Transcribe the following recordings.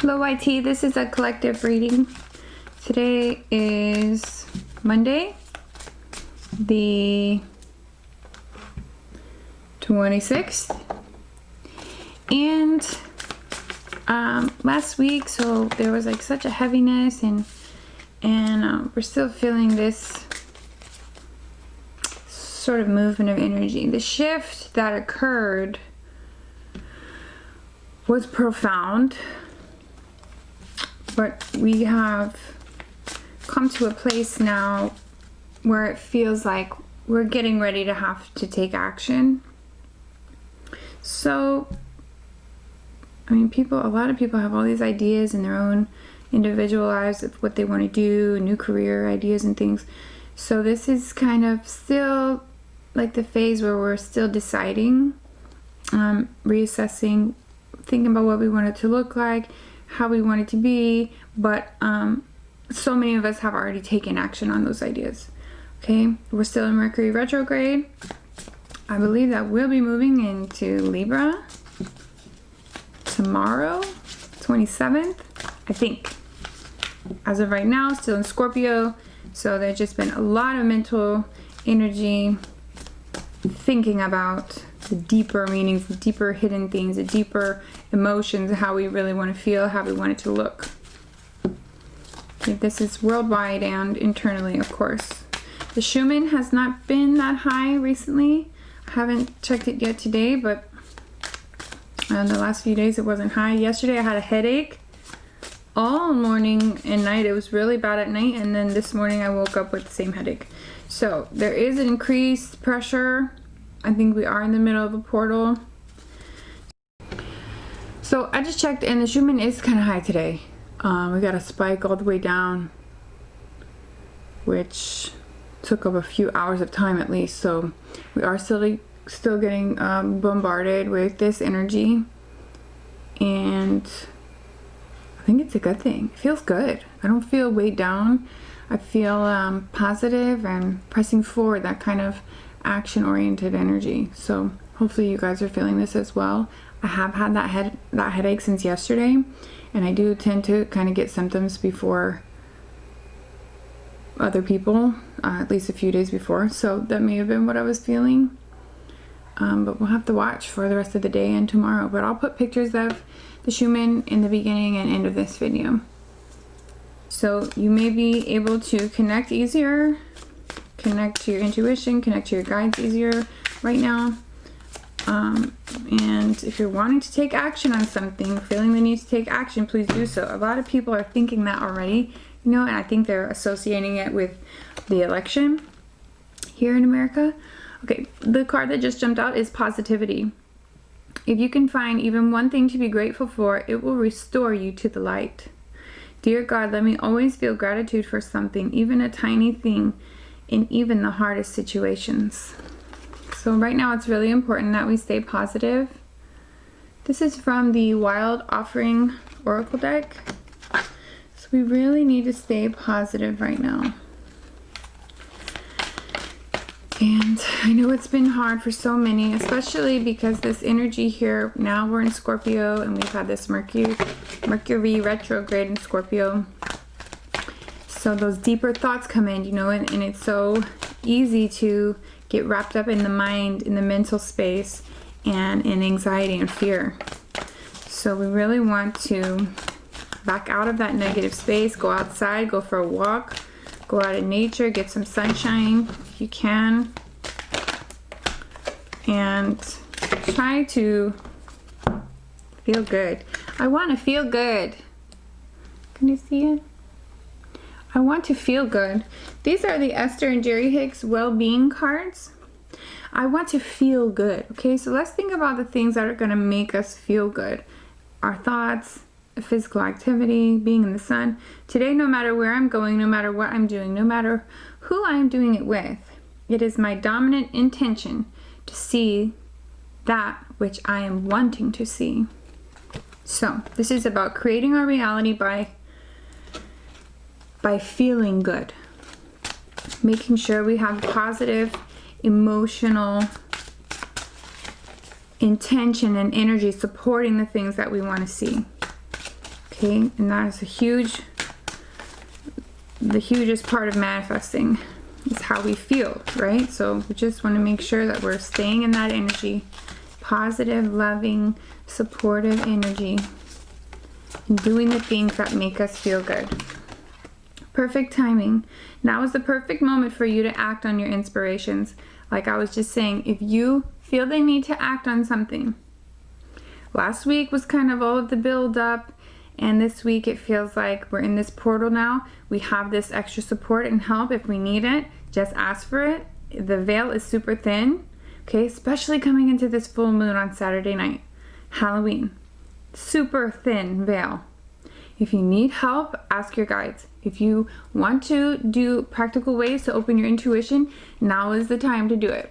Hello YT, this is a collective reading. Today is Monday, the 26th. And last week, so there was like such a heaviness and we're still feeling this sort of movement of energy. The shift that occurred was profound, but we have come to a place now where it feels like we're getting ready to have to take action. So, I mean, a lot of people have all these ideas in their own individual lives of what they want to do, new career ideas and things. So this is kind of still like the phase where we're still deciding, reassessing, thinking about what we want it to look like, how we want it to be, but so many of us have already taken action on those ideas. Okay, we're still in Mercury retrograde. I believe that we'll be moving into Libra tomorrow, 27th, I think. As of right now, still in Scorpio, so there's just been a lot of mental energy thinking about the deeper meanings, the deeper hidden things, the deeper emotions, how we really want to feel, how we want it to look. Okay, this is worldwide and internally, of course. The Schumann has not been that high recently. I haven't checked it yet today, but the last few days it wasn't high. Yesterday I had a headache all morning and night. It was really bad at night, and then this morning I woke up with the same headache. So there is an increased pressure. I think we are in the middle of a portal. So I just checked and the Schumann is kind of high today. We got a spike all the way down, which took up a few hours of time at least. So we are still getting bombarded with this energy, and I think it's a good thing. It feels good. I don't feel weighed down. I feel positive and pressing forward, that kind of action-oriented energy. So hopefully you guys are feeling this as well. I have had that headache since yesterday, and I do tend to kind of get symptoms before other people, at least a few days before. So that may have been what I was feeling. But we'll have to watch for the rest of the day and tomorrow. But I'll put pictures of the Schumann in the beginning and end of this video. So you may be able to connect easier, connect to your intuition, connect to your guides easier right now. And if you're wanting to take action on something, feeling the need to take action, please do so. A lot of people are thinking that already, you know, and I think they're associating it with the election here in America. Okay, the card that just jumped out is positivity. If you can find even one thing to be grateful for, it will restore you to the light. Dear God, let me always feel gratitude for something, even a tiny thing, in even the hardest situations. So right now it's really important that we stay positive. This is from the Wild Offering Oracle deck. So we really need to stay positive right now. And I know it's been hard for so many, especially because this energy here, now we're in Scorpio and we've had this Mercury retrograde in Scorpio. So those deeper thoughts come in, you know, and it's so easy to get wrapped up in the mind, in the mental space, and in anxiety and fear. So we really want to back out of that negative space, go outside, go for a walk, go out in nature, get some sunshine if you can, and try to feel good. I want to feel good. Can you see it? I want to feel good. These are the Esther and Jerry Hicks well-being cards. I want to feel good. Okay, so let's think about the things that are going to make us feel good. Our thoughts, physical activity, being in the sun. Today, no matter where I'm going, no matter what I'm doing, no matter who I'm doing it with, it is my dominant intention to see that which I am wanting to see. So this is about creating our reality by feeling good, making sure we have positive emotional intention and energy supporting the things that we want to see. Okay, and that is the hugest part of manifesting is how we feel, right? So we just want to make sure that we're staying in that energy, positive, loving, supportive energy, and doing the things that make us feel good. Perfect timing. Now is the perfect moment for you to act on your inspirations. Like I was just saying, if you feel the need to act on something, last week was kind of all of the build up, and this week it feels like we're in this portal now. We have this extra support and help if we need it. Just ask for it. The veil is super thin, okay? Especially coming into this full moon on Saturday night, Halloween. Super thin veil. If you need help, ask your guides. If you want to do practical ways to open your intuition, now is the time to do it.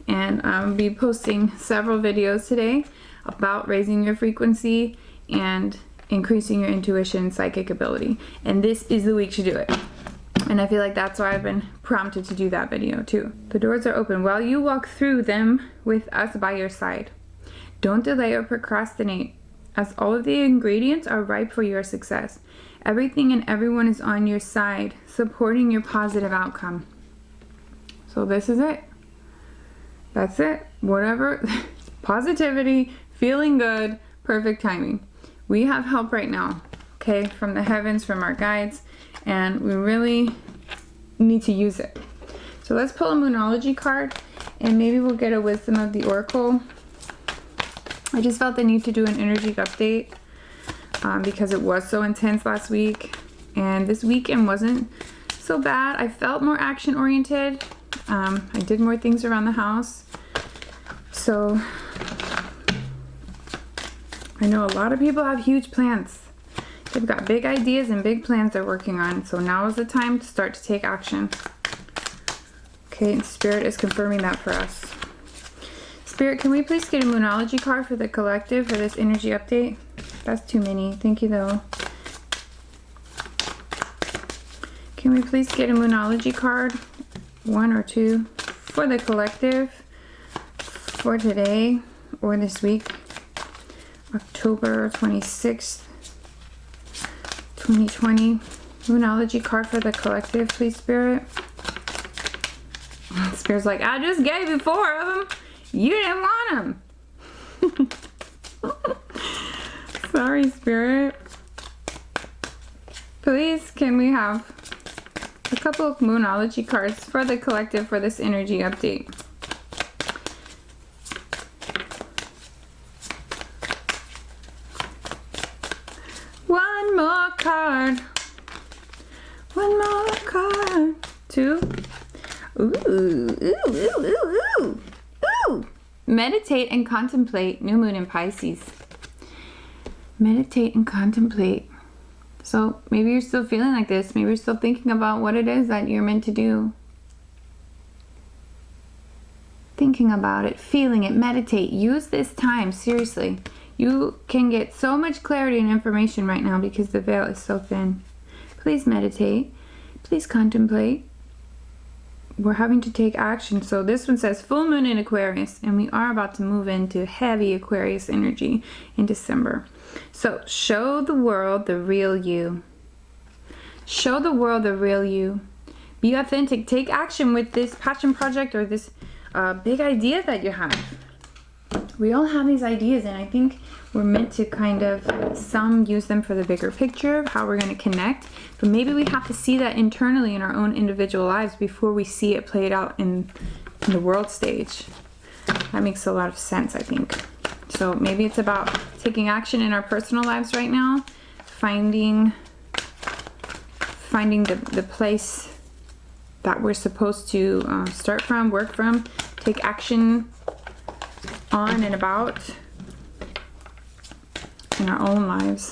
And I'll be posting several videos today about raising your frequency and increasing your intuition, psychic ability. And this is the week to do it. And I feel like that's why I've been prompted to do that video too. The doors are open while you walk through them with us by your side. Don't delay or procrastinate, as all of the ingredients are ripe for your success. Everything and everyone is on your side, supporting your positive outcome. So this is it. That's it. Whatever. Positivity, feeling good, perfect timing. We have help right now, okay, from the heavens, from our guides, and we really need to use it. So let's pull a Moonology card, and maybe we'll get a Wisdom of the Oracle. I just felt the need to do an energy update because it was so intense last week, and this weekend wasn't so bad. I felt more action oriented. I did more things around the house. So I know a lot of people have huge plans. They've got big ideas and big plans they're working on. So now is the time to start to take action. Okay, and Spirit is confirming that for us. Spirit, can we please get a Moonology card for the collective for this energy update? That's too many. Thank you, though. Can we please get a Moonology card, 1 or 2, for the collective for today or this week, October 26th, 2020. Moonology card for the collective, please, Spirit. Spirit's like, I just gave you 4 of them. You didn't want them. Sorry, Spirit. Please, can we have a couple of Moonology cards for the collective for this energy update? One more card. One more card. 2. Ooh, ooh, ooh, ooh, ooh. Ooh. Meditate and contemplate. New moon in Pisces. Meditate and contemplate. So maybe you're still feeling like this. Maybe you're still thinking about what it is that you're meant to do. Thinking about it, feeling it, meditate. Use this time, seriously. You can get so much clarity and information right now because the veil is so thin. Please meditate. Please contemplate. We're having to take action. So this one says full moon in Aquarius, and we are about to move into heavy Aquarius energy in December. So show the world the real you. Show the world the real you. Be authentic. Take action with this passion project or this big idea that you have. We all have these ideas, and I think we're meant to kind of, some use them for the bigger picture of how we're going to connect, but maybe we have to see that internally in our own individual lives before we see it played out in the world stage. That makes a lot of sense, I think. So maybe it's about taking action in our personal lives right now, finding the place that we're supposed to start from, work from, take action on and about in our own lives.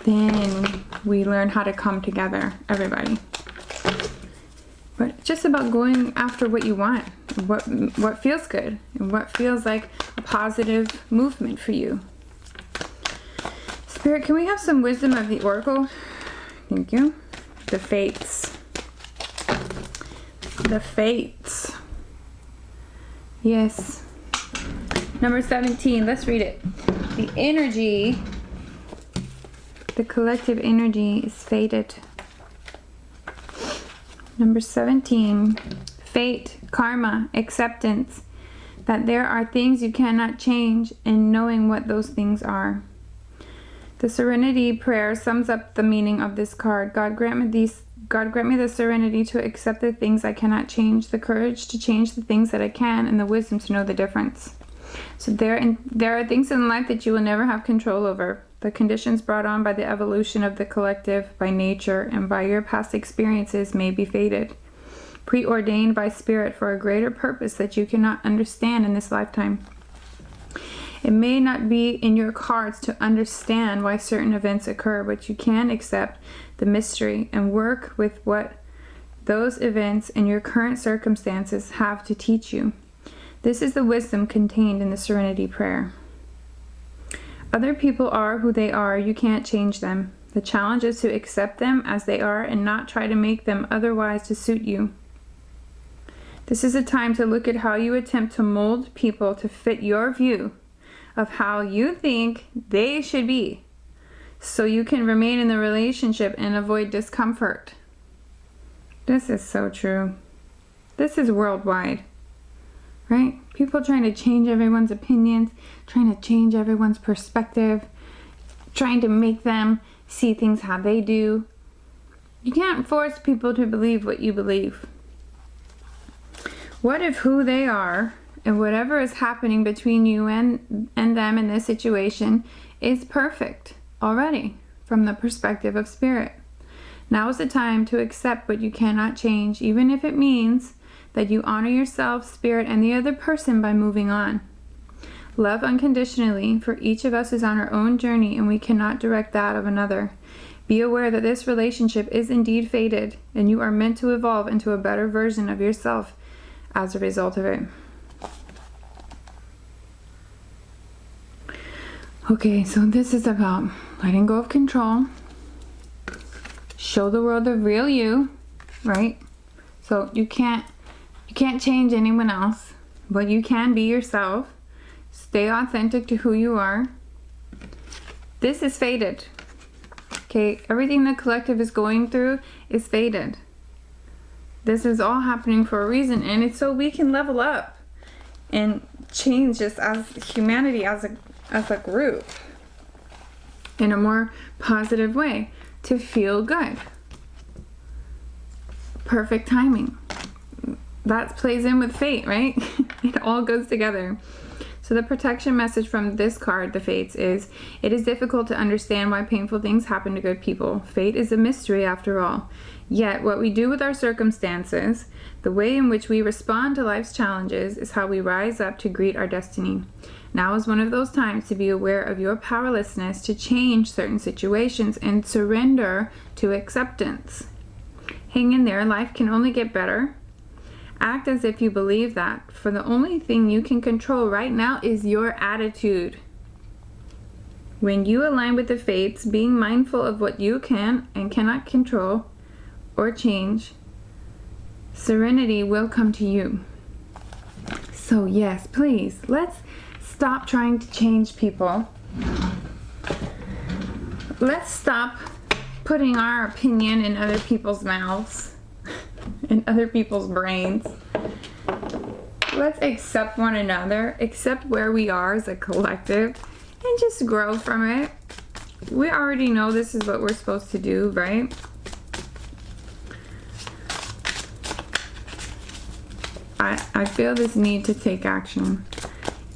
Then we learn how to come together, everybody. But it's just about going after what you want, what feels good, and what feels like a positive movement for you. Spirit, can we have some wisdom of the Oracle? Thank you. The Fates. The Fates. Yes. Number 17, let's read it. The energy The collective energy is fated. Number 17, fate, karma, acceptance. That there are things you cannot change, and knowing what those things are. The Serenity Prayer sums up the meaning of this card. God grant me the serenity to accept the things I cannot change, the courage to change the things that I can, and the wisdom to know the difference. So there are things in life that you will never have control over. The conditions brought on by the evolution of the collective, by nature, and by your past experiences may be fated, preordained by spirit for a greater purpose that you cannot understand in this lifetime. It may not be in your cards to understand why certain events occur, but you can accept the mystery and work with what those events and your current circumstances have to teach you. This is the wisdom contained in the Serenity Prayer. Other people are who they are. You can't change them. The challenge is to accept them as they are and not try to make them otherwise to suit you. This is a time to look at how you attempt to mold people to fit your view of how you think they should be, so you can remain in the relationship and avoid discomfort. This is so true. This is worldwide, right? People trying to change everyone's opinions, trying to change everyone's perspective, trying to make them see things how they do. You can't force people to believe what you believe. What if who they are and whatever is happening between you and them in this situation is perfect already from the perspective of spirit? Now is the time to accept what you cannot change, even if it means that you honor yourself, spirit, and the other person by moving on. Love unconditionally, for each of us is on our own journey and we cannot direct that of another. Be aware that this relationship is indeed fated and you are meant to evolve into a better version of yourself as a result of it. Okay, so this is about letting go of control. Show the world the real you, right? So you can't change anyone else, but you can be yourself. Stay authentic to who you are. This is fated. Okay, everything the collective is going through is fated. This is all happening for a reason, and it's so we can level up and change just as humanity, as a group, in a more positive way, to feel good. Perfect timing. That plays in with fate, right? It all goes together. So the protection message from this card, the Fates, is: it is difficult to understand why painful things happen to good people. Fate is a mystery after all. Yet what we do with our circumstances, the way in which we respond to life's challenges, is how we rise up to greet our destiny. Now is one of those times to be aware of your powerlessness to change certain situations and surrender to acceptance. Hang in there. Life can only get better. Act as if you believe that, for the only thing you can control right now is your attitude. When you align with the Fates, being mindful of what you can and cannot control or change, serenity will come to you. So yes, please, let's stop trying to change people. Let's stop putting our opinion in other people's mouths, in other people's brains. Let's accept one another, accept where we are as a collective, and just grow from it. We already know this is what we're supposed to do, right? I feel this need to take action,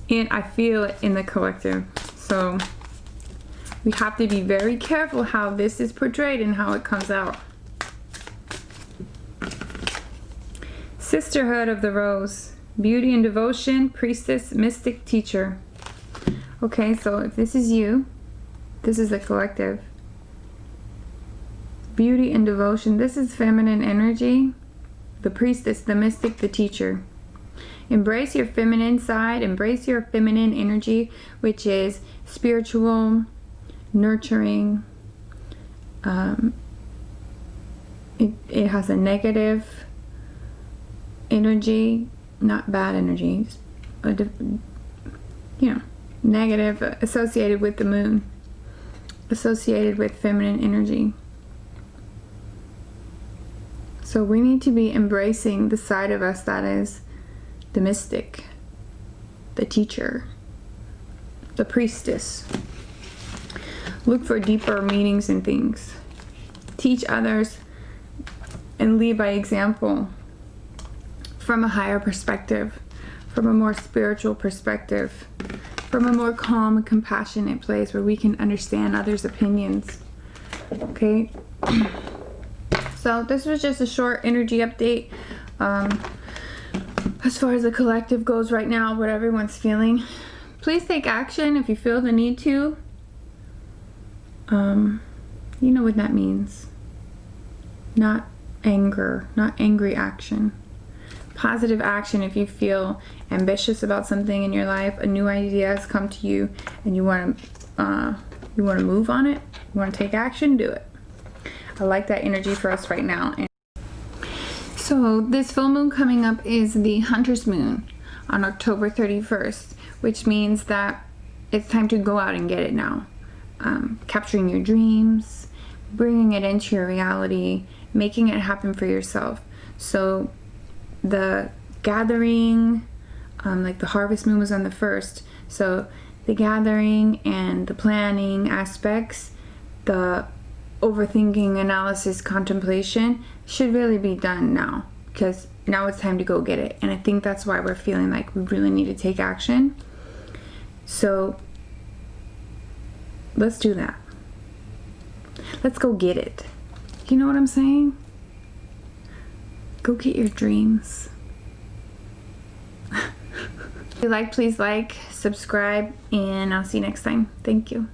and I feel it in the collective. So we have to be very careful how this is portrayed and how it comes out. Sisterhood of the Rose, beauty and devotion, priestess, mystic, teacher. Okay, so if this is you, this is the collective. Beauty and devotion, this is feminine energy. The priestess, the mystic, the teacher. Embrace your feminine side, embrace your feminine energy, which is spiritual, nurturing. It has a negative energy, not bad energy, just negative associated with the moon. associated with feminine energy. So we need to be embracing the side of us that is the mystic, the teacher, the priestess. Look for deeper meanings in things. Teach others and lead by example from a higher perspective, from a more spiritual perspective, from a more calm and compassionate place where we can understand others' opinions. Okay? So this was just a short energy update as far as the collective goes right now, what everyone's feeling. Please take action if you feel the need to. You know what that means. Not anger, not angry action. Positive action if you feel ambitious about something in your life, a new idea has come to you and you want to move on it, you want to take action, do it. I like that energy for us right now. So this full moon coming up is the Hunter's Moon on October 31st, which means that it's time to go out and get it now. Capturing your dreams, bringing it into your reality, making it happen for yourself. So the gathering, like the harvest moon was on the 1st, so the gathering and the planning aspects, the overthinking, analysis, contemplation should really be done now, because now it's time to go get it. And I think that's why we're feeling like we really need to take action. So let's do that. Let's go get it. You know what I'm saying? Go get your dreams. If you like, please like, subscribe, and I'll see you next time. Thank you.